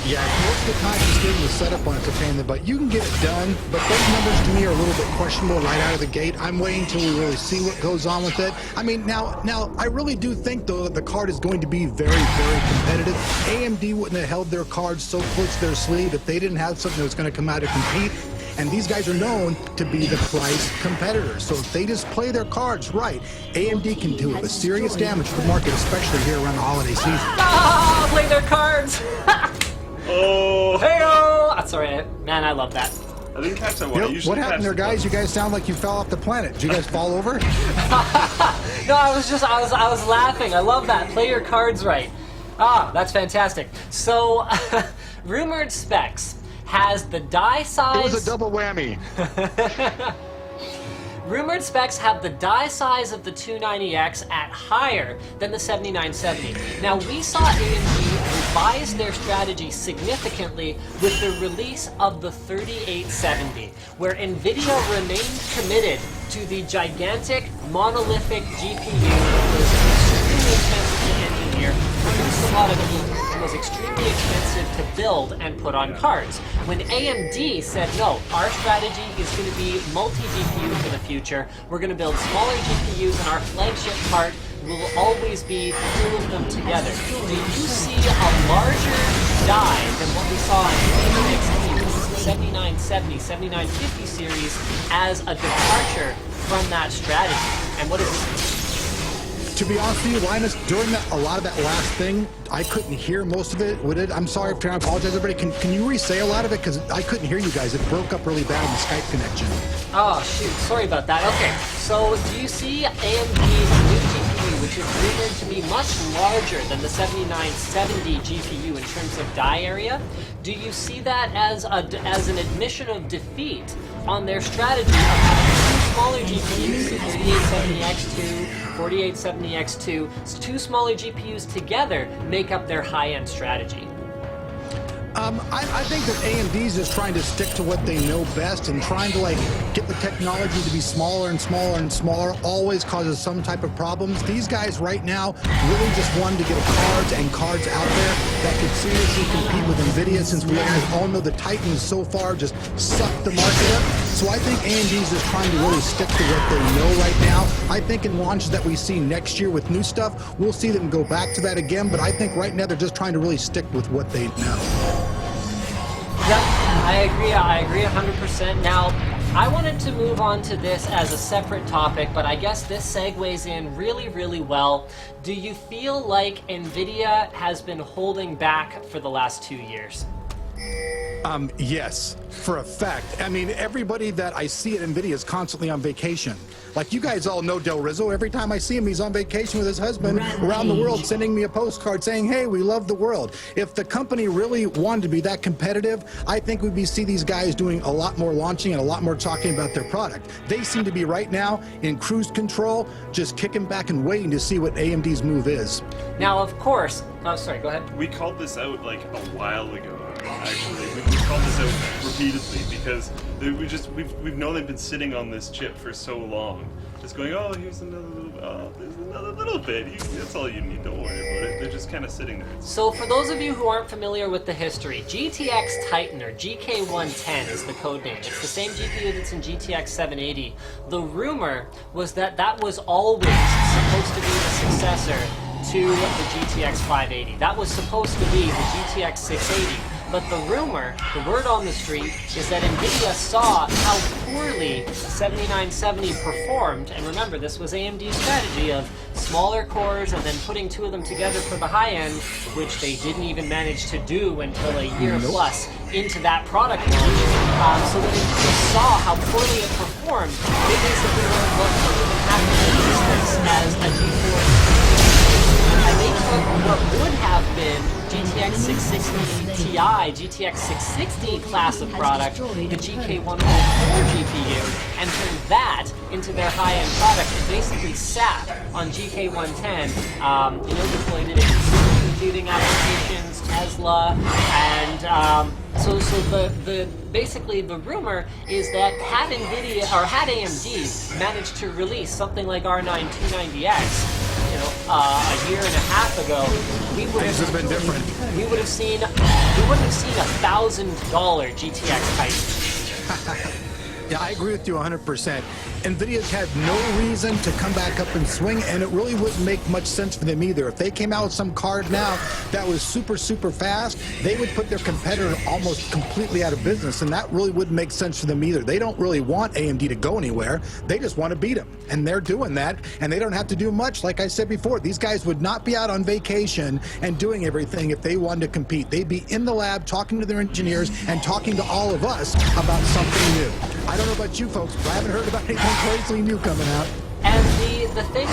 Yeah, most of the time just getting the setup on it's a pain in the butt. You can get it done, but those numbers to me are a little bit questionable right out of the gate. I'm waiting until we really see what goes on with it. I mean, now I really do think, though, that the card is going to be very, very competitive. AMD wouldn't have held their cards so close to their sleeve if they didn't have something that was going to come out to compete. And these guys are known to be the price competitors. So if they just play their cards right, AMD can do a serious damage to the market, especially here around the holiday season. Ah, play their cards! Oh! Hey-oh! That's alright. Man, I love that. I didn't catch that one. What happened there, guys? You guys sound like you fell off the planet. Did you guys fall over? No, I was laughing. I love that. Play your cards right. Ah, that's fantastic. So, rumored specs has the die size. It was a double whammy. Rumored specs have the die size of the 290X at higher than the 7970. Now, we saw AMD revise their strategy significantly with the release of the 3870, where NVIDIA remained committed to the gigantic monolithic GPU that was extremely expensive to engineer, produced a lot of heat, and was extremely expensive to build and put on cards. When AMD said, no, our strategy is going to be multi-GPU for the future, we're going to build smaller GPUs and our flagship part will always be two of them together. Do you see a larger die than what we saw in the NXT 7970, 7950 series as a departure from that strategy? And what is it? To be honest with you, Linus, during a lot of that last thing, I couldn't hear most of it. I'm sorry, I apologize, everybody. Can you re-say a lot of it? Because I couldn't hear you guys. It broke up really bad in the Skype connection. Oh, shoot. Sorry about that. Okay, so do you see AMD's new GPU, which is rumored to be much larger than the 7970 GPU in terms of die area? Do you see that as an admission of defeat on their strategy of having two smaller GPUs, 3870X2, 4870X2, two smaller GPUs together make up their high-end strategy? I think that AMD's just trying to stick to what they know best, and trying to get the technology to be smaller and smaller and smaller always causes some type of problems. These guys right now really just wanted to get cards out there that could seriously compete with NVIDIA, since we all know the Titans so far just sucked the market up. So I think AMD's just trying to really stick to what they know right now. I think in launches that we see next year with new stuff, we'll see them go back to that again, but I think right now they're just trying to really stick with what they know. Yep, I agree 100%. Now, I wanted to move on to this as a separate topic, but I guess this segues in really, really well. Do you feel like NVIDIA has been holding back for the last 2 years? Yes, for a fact. I mean, everybody that I see at NVIDIA is constantly on vacation. Like, you guys all know Del Rizzo. Every time I see him, he's on vacation with his husband around the world, sending me a postcard saying, hey, we love the world. If the company really wanted to be that competitive, I think we'd see these guys doing a lot more launching and a lot more talking about their product. They seem to be right now in cruise control, just kicking back and waiting to see what AMD's move is. Now, of course, oh, sorry, go ahead. We called this out like a while ago. Actually, we called this out repeatedly because we've known they've been sitting on this chip for so long. Just going, oh, here's another little, there's another little bit. That's all you need. Don't worry about it. They're just kind of sitting there. So for those of you who aren't familiar with the history, GTX Titan, or GK110 is the code name. It's the same GPU that's in GTX 780. The rumor was that that was always supposed to be the successor to the GTX 580. That was supposed to be the GTX 680. But the rumor, the word on the street, is that NVIDIA saw how poorly 7970 performed, and remember, this was AMD's strategy of smaller cores and then putting two of them together for the high end, which they didn't even manage to do until a year plus into that product launch. So when NVIDIA saw how poorly it performed, they basically learned what couldn't even happen in existence as a G4. And they took what would have been GTX 660 Ti, GTX 660 class of product, the GK104 GPU, and turned that into their high-end product and basically sat on GK110, deployed it in supercomputing applications, Tesla, and so basically the rumor is that had NVIDIA or had AMD managed to release something like R9 290X, a year and a half ago, we would have been different. We wouldn't have seen $1,000 GTX Titan. Yeah, I agree with you 100%. NVIDIA's had no reason to come back up and swing, and it really wouldn't make much sense for them either. If they came out with some card now that was super, super fast, they would put their competitor almost completely out of business, and that really wouldn't make sense for them either. They don't really want AMD to go anywhere. They just want to beat them, and they're doing that, and they don't have to do much. Like I said before, these guys would not be out on vacation and doing everything if they wanted to compete. They'd be in the lab talking to their engineers and talking to all of us about something new. I don't know about you folks, but I haven't heard about anything crazily new coming out. And the thing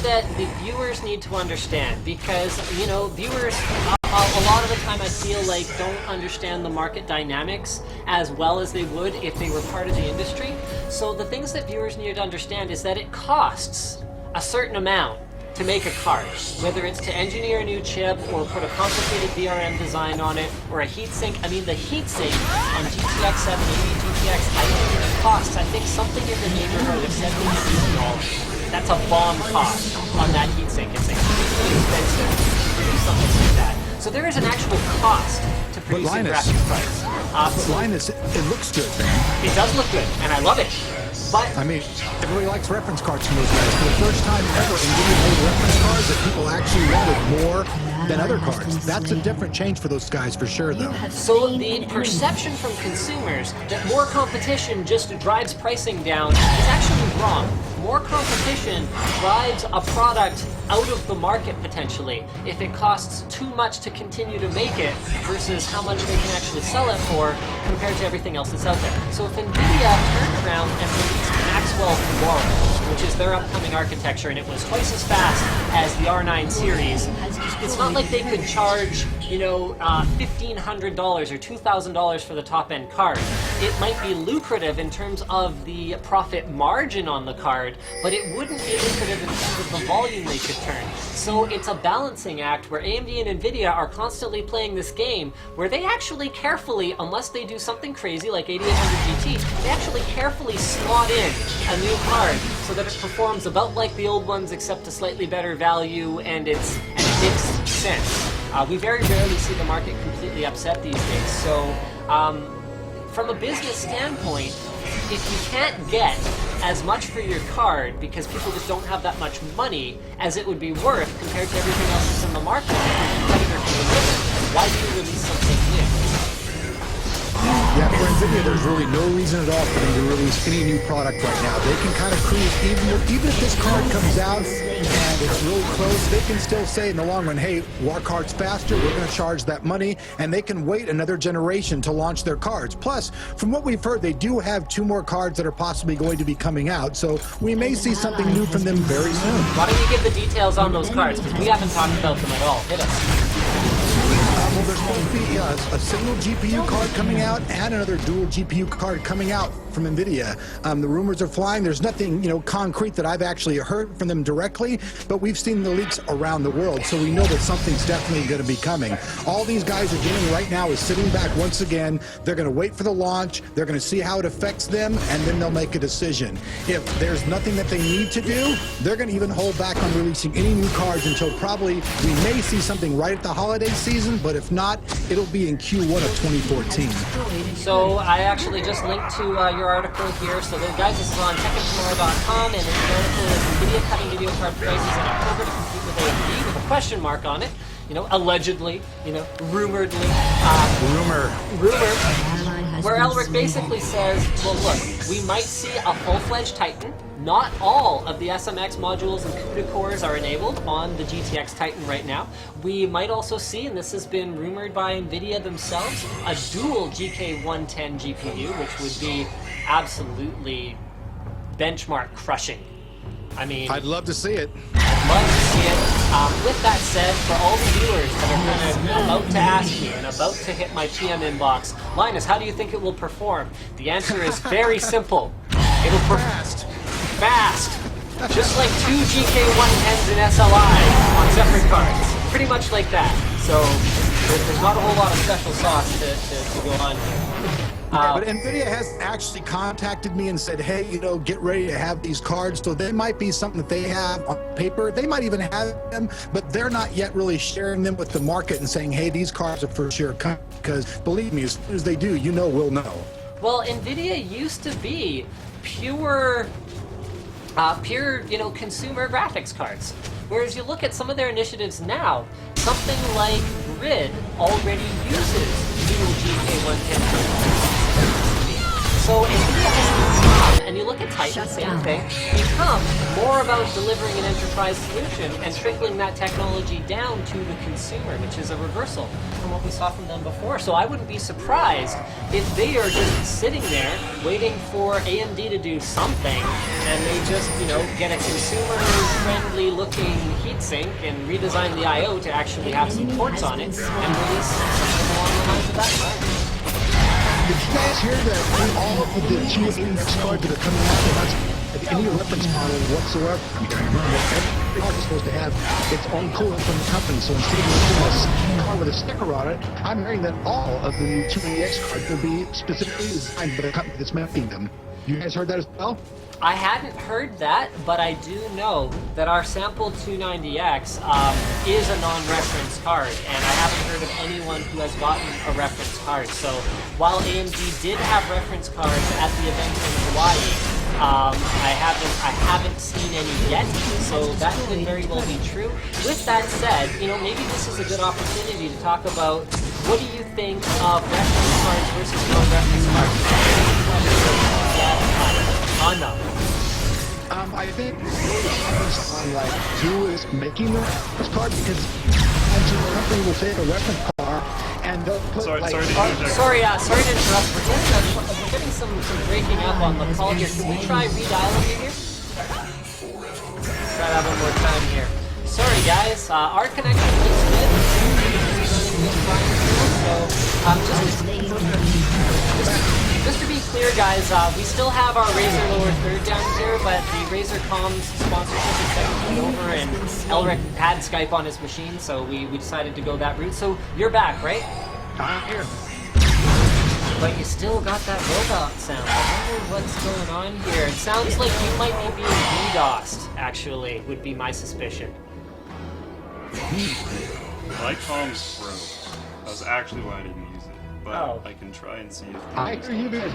that the viewers need to understand, because, viewers, a lot of the time I feel like don't understand the market dynamics as well as they would if they were part of the industry. So the things that viewers need to understand is that it costs a certain amount to make a card, whether it's to engineer a new chip or put a complicated VRM design on it or a heatsink. I mean, the heatsink on GTX 780, GTX Titan costs, I think, something in the neighborhood of $70 to $80. That's a bomb cost on that heatsink. It's extremely expensive to produce something like that. So there is an actual cost to producing graphics cards. Linus, it looks good. It does look good, and I love it. But I mean, everybody likes reference cards from those guys. For the first time ever, NVIDIA made reference cards that people actually wanted more than other cards. That's a different change for those guys for sure, though. So the perception from consumers that more competition just drives pricing down is actually wrong. More competition drives a product out of the market potentially if it costs too much to continue to make it versus how much they can actually sell it for compared to everything else that's out there. So if NVIDIA turned around and released Maxwell tomorrow, which is their upcoming architecture, and it was twice as fast as the R9 series, it's not like they could charge, $1,500 or $2,000 for the top-end card. It might be lucrative in terms of the profit margin on the card, but it wouldn't be lucrative in terms of the volume they could turn. So it's a balancing act where AMD and NVIDIA are constantly playing this game where they actually carefully, unless they do something crazy like 8800 GT, they actually carefully slot in a new card so that it performs about like the old ones except a slightly better value and it makes sense. We very rarely see the market completely upset these days. So from a business standpoint, if you can't get as much for your card because people just don't have that much money as it would be worth compared to everything else that's in the market, your competitor can deliver, why do you release something new? Yeah, for NVIDIA, there's really no reason at all for them to release any new product right now. They can kind of cruise, even if this card comes out and it's really close, they can still say in the long run, hey, our card's faster, we're going to charge that money, and they can wait another generation to launch their cards. Plus, from what we've heard, they do have 2 more cards that are possibly going to be coming out, so we may see something new from them very soon. Why don't you give the details on those cards, because we haven't talked about them at all. Hit us. Well, there's supposed to be a single GPU card coming out and another dual GPU card coming out from NVIDIA. The rumors are flying. There's nothing, concrete that I've actually heard from them directly, but we've seen the leaks around the world, so we know that something's definitely going to be coming. All these guys are doing right now is sitting back once again. They're going to wait for the launch. They're going to see how it affects them, and then they'll make a decision. If there's nothing that they need to do, they're going to even hold back on releasing any new cards until probably we may see something right at the holiday season, but if not, it'll be in Q1 of 2014. So I actually just linked to your article here. So guys, this is on techandtomorrow.com, and the article is NVIDIA cutting video card prices in October to compete with AMD with a question mark on it. Allegedly, rumoredly. Rumor. Where Elric basically says, well, look, we might see a full-fledged Titan. Not all of the SMX modules and CUDA cores are enabled on the GTX Titan right now. We might also see, and this has been rumored by NVIDIA themselves, a dual GK110 GPU, which would be absolutely benchmark crushing. I mean, I'd love to see it. I'd love to see it. With that said, for all the viewers that are kind of about to ask me and about to hit my PM inbox, Linus, how do you think it will perform? The answer is very simple. It'll perform fast. Just like two GK110s in SLI on separate cards. Pretty much like that. So there's not a whole lot of special sauce to go on here. But NVIDIA has actually contacted me and said, hey, you know, get ready to have these cards. So there might be something that they have on paper. They might even have them, but they're not yet really sharing them with the market and saying, hey, these cards are for sure. Because believe me, as soon as they do, you know we'll know. Well, NVIDIA used to be pure, you know, consumer graphics cards. Whereas you look at some of their initiatives now, something like Grid already uses dual GK110. So NVIDIA has, and you look at Titan, same thing, become more about delivering an enterprise solution and trickling that technology down to the consumer, which is a reversal from what we saw from them before. So I wouldn't be surprised if they are just sitting there waiting for AMD to do something, and they just, you know, get a consumer-friendly looking heatsink and redesign the I/O to actually have some ports on it, and release something along the lines of that card. Did you guys hear that all of the GX cards that are coming out, they're not at any reference model whatsoever? Every card is supposed to have its own coolant from the company. So instead of using a card with a sticker on it, I'm hearing that all of the new 280X cards will be specifically designed by the company that's making them. You guys heard that as well? I hadn't heard that, but I do know that our sample 290X is a non-reference card, and I haven't heard of anyone who has gotten a reference card. So while AMD did have reference cards at the event in Hawaii, I haven't seen any yet, so that could very well be true. With that said, you know, maybe this is a good opportunity to talk about what do you think of reference cards versus non-reference cards? On them. I think it's on like who is making the reference card, because the company will take a reference card and they'll put Sorry to sorry to interrupt. We're getting some breaking up on the call here. Can we try redialing you here? Try that one more time here. Sorry guys, our connection looks good. Just to be clear, guys, we still have our Razer lower third down here, but the Razer Comms sponsorship is technically over, and Elric had Skype on his machine, so we decided to go that route. So you're back, right? I'm here. But you still got that robot sound. I wonder what's going on here. It sounds like you might be being DDoSed, actually, would be my suspicion. My comms broke. That was actually why I didn't use it. But I can try and see if I hear you guys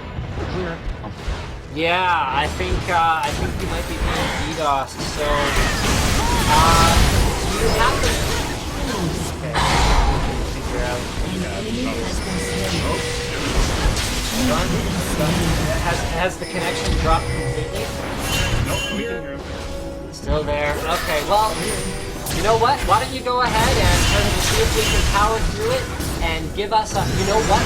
clear. Yeah, I think you might be being DDoSed. So, you have to. Okay, figure out. Has the connection dropped completely? Nope, we can hear him. Still there. Okay, well, you know what? Why don't you go ahead and see if we can power through it and give us a, you know what?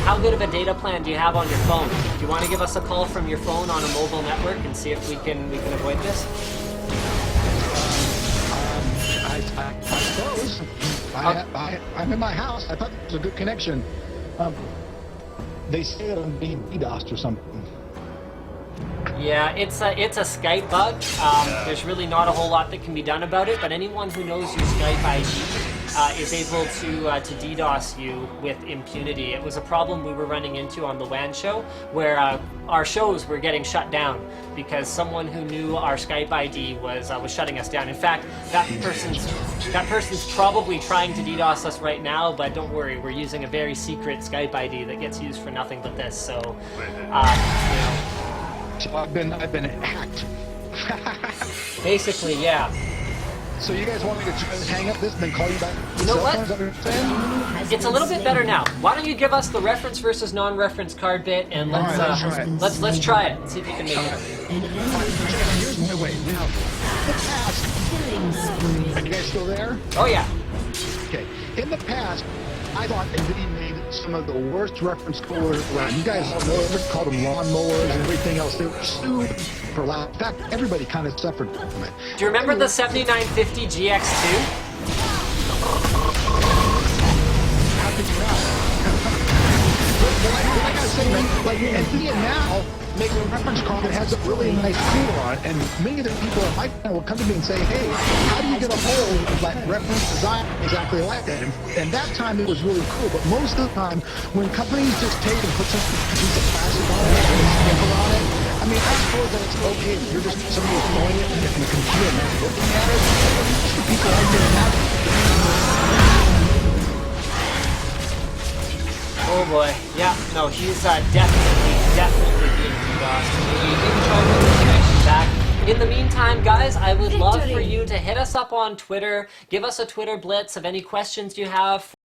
How good of a data plan do you have on your phone? Do you want to give us a call from your phone on a mobile network and see if we can avoid this? I suppose. I'm in my house. I thought it was a good connection. They say that I'm being DDoSed or something. Yeah, it's a Skype bug. There's really not a whole lot that can be done about it, but anyone who knows your Skype ID is able to DDoS you with impunity. It was a problem we were running into on the WAN show, where our shows were getting shut down because someone who knew our Skype ID was shutting us down. In fact, that person's probably trying to DDoS us right now, but don't worry, we're using a very secret Skype ID that gets used for nothing but this. So, you know. So I've been hacked. Basically, yeah. So you guys want me to just hang up this and then call you back? You know what? It's a little bit better now. Why don't you give us the reference versus non-reference card bit, and let's try it. See if you can make it. Here's my way. Now, are you guys still there? Oh yeah. Okay. In the past, I thought NVIDIA made some of the worst reference coolers around. You guys all know everybody called them lawnmowers and everything else. They were super loud. In fact, everybody kind of suffered from it. Do you remember the 7950 GX2? How could you not? I gotta say, man, like, and even now, making a reference card that has a really nice cooler on it, and many of the people at my channel will come to me and say, hey, how do you get a hold of that reference design exactly like that? And that time it was really cool, but most of the time, when companies just take and put some piece of plastic on it and a sticker on it, I mean, I suppose that it's okay if you're just somebody throwing it in the computer and not looking at it. Most of the people out there have it. Oh boy, yeah, no, he's definitely being DDoSed. He didn't try to get the connection back. In the meantime, guys, I would love for you to hit us up on Twitter, give us a Twitter blitz of any questions you have.